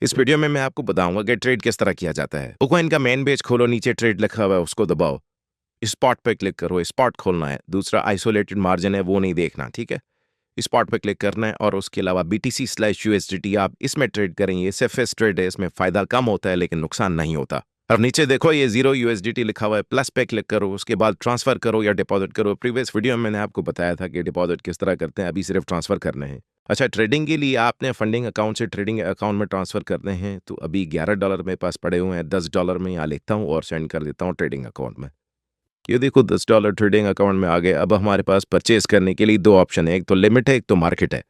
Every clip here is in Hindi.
इस वीडियो में मैं आपको बताऊंगा कि ट्रेड किस तरह किया जाता है। बुकॉइन का मेन पेज खोलो, नीचे ट्रेड लिखा हुआ है उसको दबाओ, स्पॉट पे क्लिक करो, स्पॉट खोलना है। दूसरा आइसोलेटेड मार्जिन है वो नहीं देखना, ठीक है। स्पॉट पे क्लिक करना है और उसके अलावा BTC/USDT आप इसमें ट्रेड करें। ये सेफेस्ट ट्रेड है, इसमें फायदा कम होता है लेकिन नुकसान नहीं होता। अब नीचे देखो ये 0 USDT लिखा हुआ है, प्लस पे क्लिक करो, उसके बाद ट्रांसफर करो या डिपॉजिट करो। प्रीवियस वीडियो में मैंने आपको बताया था कि डिपॉजिट किस तरह करते हैं, अभी सिर्फ ट्रांसफर करने हैं। अच्छा, ट्रेडिंग के लिए आपने फंडिंग अकाउंट से ट्रेडिंग अकाउंट में ट्रांसफर करने हैं, तो अभी $11 मेरे पास पड़े हुए हैं। $10 में यहाँ लेता हूँ और सेंड कर देता हूँ ट्रेडिंग अकाउंट में। ये देखो $10 ट्रेडिंग अकाउंट में आ गए। अब हमारे पास परचेज करने के लिए दो ऑप्शन है, एक तो लिमिट है, एक तो मार्केट है।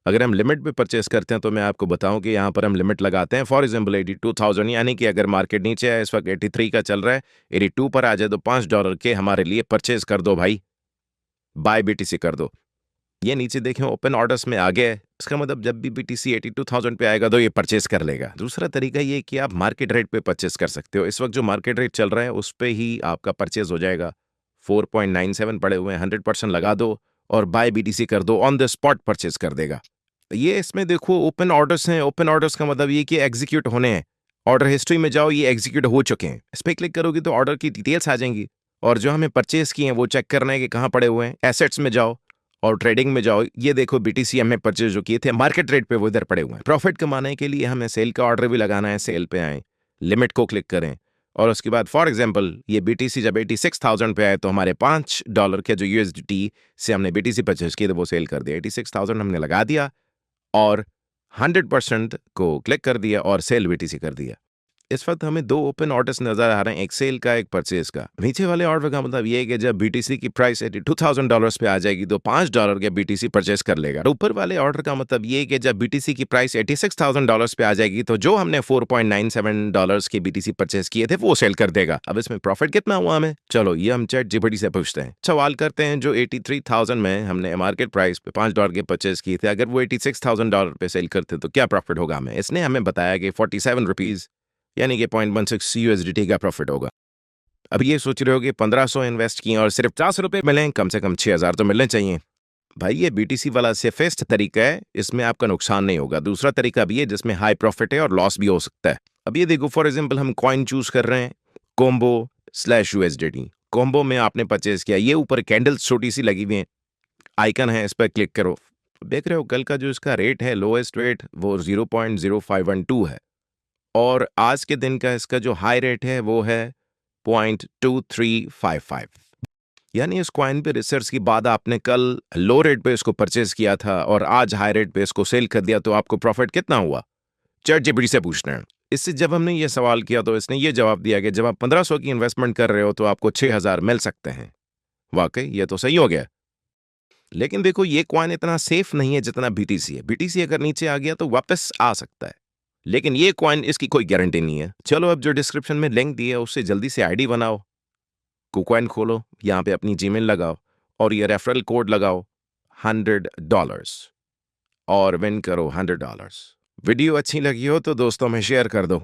अगर हम लिमिट पे परचेस करते हैं तो मैं आपको बताऊं कि यहाँ पर हम लिमिट लगाते हैं फॉर एग्जाम्पल 82,000, यानी कि अगर मार्केट नीचे है, इस वक्त 83 का चल रहा है, 82 पर आ जाए तो $5 के हमारे लिए परचेज कर दो भाई, बाय BTC कर दो। ये नीचे देखें ओपन ऑर्डर्स में आ गए, इसका मतलब जब भी BTC 82,000 पे आएगा तो ये परचेस कर लेगा। दूसरा तरीका ये कि आप मार्केट रेट पे परचेस कर सकते हो। इस वक्त जो मार्केट रेट चल रहा है उस पे ही आपका परचेज हो जाएगा। 4.97 पड़े हुए हैं, 100% लगा दो और बाय BTC कर दो, ऑन द स्पॉट परचेज कर देगा। ये इसमें देखो ओपन ऑर्डर्स हैं। ओपन ऑर्डर्स का मतलब ये कि एग्जीक्यूट होने हैं। ऑर्डर हिस्ट्री में जाओ, ये एग्जीक्यूट हो चुके हैं। इस पर क्लिक करोगे तो ऑर्डर की डिटेल्स आ जाएंगी और जो हमें परचेस किए हैं वो चेक करना है कि कहाँ पड़े हुए हैं। एसेट्स में जाओ और ट्रेडिंग में जाओ, ये देखो BTC हमने परचेज जो किए थे मार्केट रेट पे वो इधर पड़े हुए हैं। प्रॉफिट कमाने के लिए हमें सेल का ऑर्डर भी लगाना है, सेल पे आए, लिमिट को क्लिक करें और उसके बाद फॉर एग्जाम्पल ये BTC जब 86,000 पे आए तो हमारे $5 के जो USDT से हमने BTC परचेज किए थे वो सेल कर दिया। 86,000 हमने लगा दिया और 100% को क्लिक कर दिया और सेल BTC कर दिया। इस वक्त हमें दो ओपन ऑर्डर्स नजर आ रहे हैं, एक सेल का, एक परचेज का। नीचे वाले ऑर्डर का मतलब ये है कि जब BTC की प्राइस $82,000 पे आ जाएगी तो $5 के BTC परचेज कर लेगा। ऊपर वाले ऑर्डर का मतलब ये है कि जब BTC की प्राइस $86,000 पे आ जाएगी तो जो हमने $4.97 के BTC परचेज किए थे वो सेल कर देगा। अब इसमें प्रॉफिट कितना हुआ हमें, चलो ये हम ChatGPT से पूछते हैं। सवाल करते हैं जो 83,000 में हमने मार्केट प्राइस पे $5 के परचेज किए थे, अगर वो $86,000 पे सेल करते तो क्या प्रॉफिट होगा हमें। इसने हमें बताया कि 47 रुपीज यानी कि 0.16 USDT का प्रॉफिट होगा। अब ये सोच रहे हो कि 1500 इन्वेस्ट किए और सिर्फ 400 रुपए मिले, कम से कम 6,000 तो मिलने चाहिए। भाई ये BTC वाला सेफेस्ट तरीका है, इसमें आपका नुकसान नहीं होगा। दूसरा तरीका भी है जिसमें हाई प्रॉफिट है और लॉस भी हो सकता है। अब ये देखो फॉर एग्जाम्पल हम कॉइन चूज कर रहे हैं, Combo/USDT। कॉम्बो में आपने परचेज किया, ये ऊपर कैंडल्स छोटी सी लगी हुई है, आइकन है, इस पर क्लिक करो। देख रहे हो कल का जो इसका रेट है, लोएस्ट रेट वो 0.0512 है और आज के दिन का इसका जो हाई रेट है वो है 0.2355। यानी इस कॉइन पे रिसर्च के बाद आपने कल लो रेट पे इसको परचेज किया था और आज हाई रेट पे इसको सेल कर दिया, तो आपको प्रॉफिट कितना हुआ, ChatGPT से पूछना है। इससे जब हमने ये सवाल किया तो इसने ये जवाब दिया कि जब आप 1500 की इन्वेस्टमेंट कर रहे हो तो आपको 6,000 मिल सकते हैं। वाकई ये तो सही हो गया। लेकिन देखो ये कॉइन इतना सेफ नहीं है जितना BTC है। BTC अगर नीचे आ गया तो वापस आ सकता है, लेकिन ये कॉइन इसकी कोई गारंटी नहीं है। चलो अब जो डिस्क्रिप्शन में लिंक दिया है उससे जल्दी से ID बनाओ, KuCoin खोलो, यहाँ पे अपनी जीमेल लगाओ और ये रेफरल कोड लगाओ $100 और विन करो $100। वीडियो अच्छी लगी हो तो दोस्तों में शेयर कर दो।